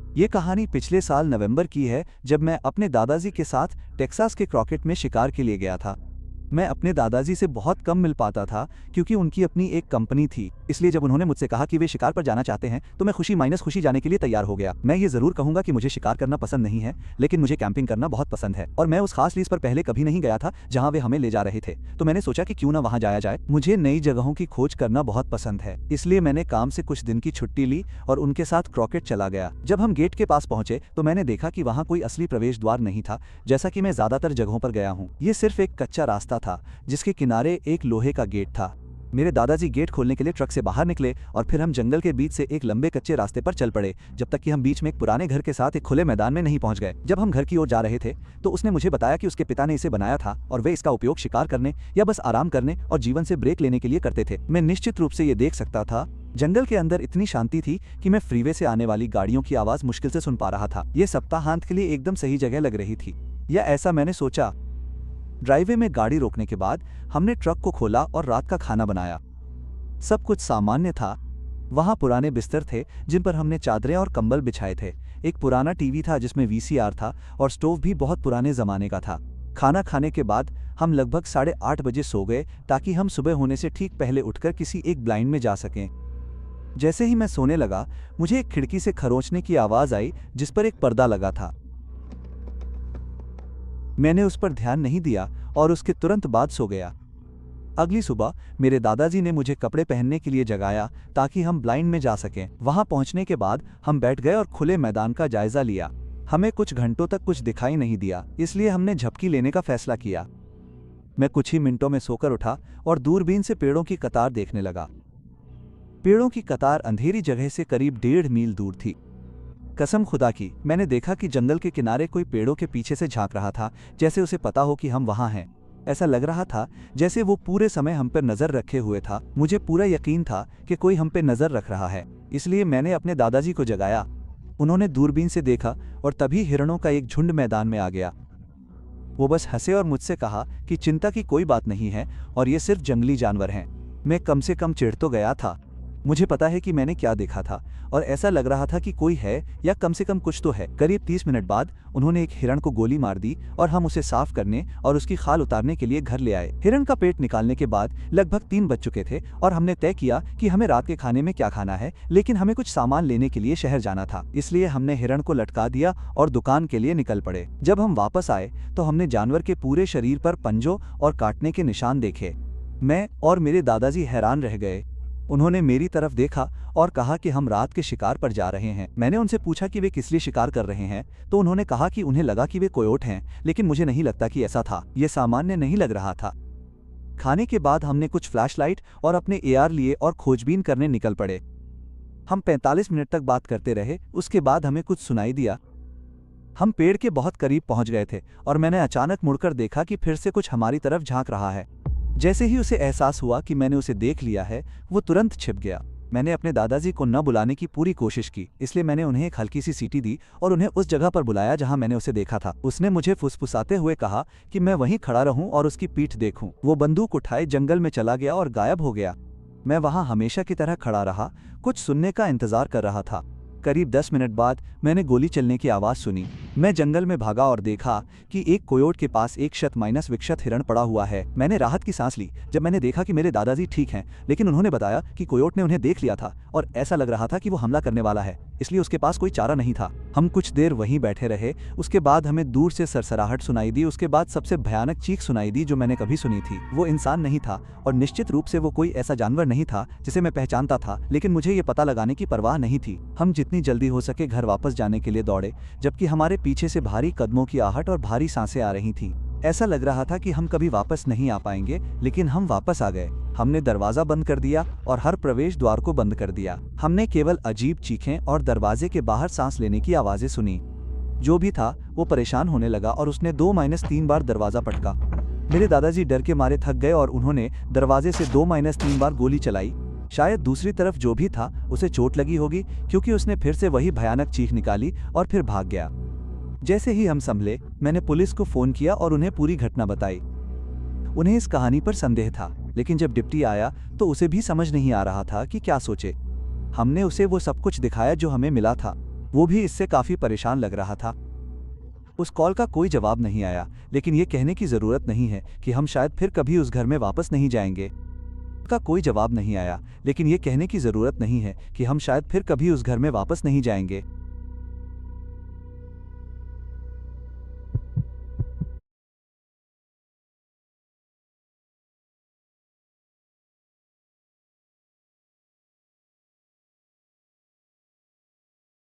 ये कहानी पिछले साल नवंबर की है, जब मैं अपने दादाजी के साथ टेक्सास के क्रॉकेट में शिकार के लिए गया था। मैं अपने दादाजी से बहुत कम मिल पाता था क्योंकि उनकी अपनी एक कंपनी थी। इसलिए जब उन्होंने मुझसे कहा कि वे शिकार पर जाना चाहते हैं तो मैं खुशी माइनस खुशी जाने के लिए तैयार हो गया। मैं ये जरूर कहूंगा कि मुझे शिकार करना पसंद नहीं है, लेकिन मुझे कैंपिंग करना बहुत पसंद है और मैं उस खास लीज पर पहले कभी नहीं गया था जहां वे हमें ले जा रहे थे। तो मैंने सोचा कि क्यों ना वहां जाया जाए। मुझे नई जगहों की खोज करना बहुत पसंद है, इसलिए मैंने काम से कुछ दिन की छुट्टी ली और उनके साथ क्रॉकेट चला गया। जब हम गेट के पास पहुंचे तो मैंने देखा कि वहां कोई असली प्रवेश द्वार नहीं था, जैसा कि मैं ज्यादातर जगहों पर गया हूँ। ये सिर्फ एक कच्चा रास्ता था जिसके किनारे एक लोहे का गेट था। मेरे दादाजी गेट खोलने के लिए ट्रक से बाहर निकले और फिर हम जंगल के बीच से एक लंबे कच्चे रास्ते पर चल पड़े, जब तक कि हम बीच में एक पुराने घर के साथ एक खुले मैदान में नहीं पहुंच गए। जब हम घर की ओर जा रहे थे तो उसने मुझे बताया कि उसके पिता ने इसे बनाया था और वे इसका उपयोग शिकार करने या बस आराम करने और जीवन से ब्रेक लेने के लिए करते थे। मैं निश्चित रूप से ये देख सकता था। जंगल के अंदर इतनी शांति थी कि मैं फ्रीवे से आने वाली गाड़ियों की आवाज मुश्किल से सुन पा रहा था। ये सप्ताहांत के लिए एकदम सही जगह लग रही थी, या ऐसा मैंने सोचा। ड्राइववे में गाड़ी रोकने के बाद हमने ट्रक को खोला और रात का खाना बनाया। सब कुछ सामान्य था। वहां पुराने बिस्तर थे जिन पर हमने चादरें और कंबल बिछाए थे। एक पुराना टीवी था जिसमें वीसीआर था और स्टोव भी बहुत पुराने जमाने का था। खाना खाने के बाद हम लगभग 8:30 बजे सो गए ताकि हम सुबह होने से ठीक पहले उठकर किसी एक ब्लाइंड में जा सकें। जैसे ही मैं सोने लगा, मुझे एक खिड़की से खरोंचने की आवाज आई जिस पर एक पर्दा लगा था। मैंने उस पर ध्यान नहीं दिया और उसके तुरंत बाद सो गया। अगली सुबह मेरे दादाजी ने मुझे कपड़े पहनने के लिए जगाया ताकि हम ब्लाइंड में जा सकें। वहां पहुंचने के बाद हम बैठ गए और खुले मैदान का जायजा लिया। हमें कुछ घंटों तक कुछ दिखाई नहीं दिया, इसलिए हमने झपकी लेने का फैसला किया। मैं कुछ ही मिनटों में सोकर उठा और दूरबीन से पेड़ों की कतार देखने लगा। पेड़ों की कतार अंधेरी जगह से करीब 1.5 मील दूर थी। कसम खुदा की, मैंने देखा कि जंगल के किनारे कोई पेड़ों के पीछे से झांक रहा था, जैसे उसे पता हो कि हम वहां हैं। ऐसा लग रहा था जैसे वो पूरे समय हम पर नजर रखे हुए था। मुझे पूरा यकीन था कि कोई हम पे नजर रख रहा है, इसलिए मैंने अपने दादाजी को जगाया। उन्होंने दूरबीन से देखा और तभी हिरणों का एक झुंड मैदान में आ गया। वो बस हंसे और मुझसे कहा कि चिंता की कोई बात नहीं है और ये सिर्फ जंगली जानवर हैं। मैं कम से कम चिढ़ तो गया था। मुझे पता है कि मैंने क्या देखा था और ऐसा लग रहा था कि कोई है या कम से कम कुछ तो है। करीब 30 मिनट बाद उन्होंने एक हिरण को गोली मार दी और हम उसे साफ करने और उसकी खाल उतारने के लिए घर ले आए। हिरण का पेट निकालने के बाद लगभग 3 बज चुके थे और हमने तय किया कि हमें रात के खाने में क्या खाना है, लेकिन हमें कुछ सामान लेने के लिए शहर जाना था। इसलिए हमने हिरण को लटका दिया और दुकान के लिए निकल पड़े। जब हम वापस आए तो हमने जानवर के पूरे शरीर पर पंजों और काटने के निशान देखे। मैं और मेरे दादाजी हैरान रह गए। उन्होंने मेरी तरफ देखा और कहा कि हम रात के शिकार पर जा रहे हैं। मैंने उनसे पूछा कि वे किस लिए शिकार कर रहे हैं, तो उन्होंने कहा कि उन्हें लगा कि वे कोयोट हैं, लेकिन मुझे नहीं लगता कि ऐसा था। ये सामान्य नहीं लग रहा था। खाने के बाद हमने कुछ फ्लैशलाइट और अपने एआर लिए और खोजबीन करने निकल पड़े। हम 45 मिनट तक बात करते रहे। उसके बाद हमें कुछ सुनाई दिया। हम पेड़ के बहुत करीब पहुंच गए थे और मैंने अचानक मुड़कर देखा कि फिर से कुछ हमारी तरफ झांक रहा है। जैसे ही उसे एहसास हुआ कि मैंने उसे देख लिया है, वो तुरंत छिप गया। मैंने अपने दादाजी को न बुलाने की पूरी कोशिश की, इसलिए मैंने उन्हें एक हल्की सी सीटी दी और उन्हें उस जगह पर बुलाया जहां मैंने उसे देखा था। उसने मुझे फुसफुसाते हुए कहा कि मैं वहीं खड़ा रहूं और उसकी पीठ देखूं। वो बंदूक उठाए जंगल में चला गया और गायब हो गया। मैं वहां हमेशा की तरह खड़ा रहा, कुछ सुनने का इंतजार कर रहा था। करीब 10 मिनट बाद मैंने गोली चलने की आवाज सुनी। मैं जंगल में भागा और देखा कि एक कोयोट के पास एक विक्षत हिरण पड़ा हुआ है। मैंने राहत की सांस ली जब मैंने देखा कि मेरे दादाजी ठीक हैं, लेकिन उन्होंने बताया कि कोयोट ने उन्हें देख लिया था और ऐसा लग रहा था कि वो हमला करने वाला है, इसलिए उसके पास कोई चारा नहीं था। हम कुछ देर वहीं बैठे रहे। उसके बाद हमें दूर से सरसराहट सुनाई दी। उसके बाद सबसे भयानक चीख सुनाई दी जो मैंने कभी सुनी थी। वो इंसान नहीं था और निश्चित रूप से वो कोई ऐसा जानवर नहीं था जिसे मैं पहचानता था, लेकिन मुझे ये पता लगाने की परवाह नहीं थी। हम जितनी जल्दी हो सके घर वापस जाने के लिए दौड़े, जबकि हमारे पीछे से भारी कदमों की आहट और भारी सांसें आ रही थीं। ऐसा लग रहा था कि हम कभी वापस नहीं आ पाएंगे, लेकिन हम वापस आ गए। हमने दरवाजा बंद कर दिया और हर प्रवेश द्वार को बंद कर दिया। हमने केवल अजीब चीखें और दरवाजे के बाहर सांस लेने की आवाजें सुनी। जो भी था वो परेशान होने लगा और उसने 2-3 बार दरवाजा पटका। मेरे दादाजी डर के मारे थक गए और उन्होंने दरवाजे से 2-3 बार गोली चलाई। शायद दूसरी तरफ जो भी था उसे चोट लगी होगी, क्योंकि उसने फिर से वही भयानक चीख निकाली और फिर भाग गया। जैसे ही हम संभले, मैंने पुलिस को फोन किया और उन्हें पूरी घटना बताई। उन्हें इस कहानी पर संदेह था, लेकिन जब डिप्टी आया तो उसे भी समझ नहीं आ रहा था कि क्या सोचे। हमने उसे वो सब कुछ दिखाया जो हमें मिला था। वो भी इससे काफ़ी परेशान लग रहा था। उस कॉल का कोई जवाब नहीं आया, लेकिन ये कहने की ज़रूरत नहीं है कि हम शायद फिर कभी उस घर में वापस नहीं जाएंगे। का कोई जवाब नहीं आया, लेकिन ये कहने की ज़रूरत नहीं है कि हम शायद फिर कभी उस घर में वापस नहीं जाएंगे।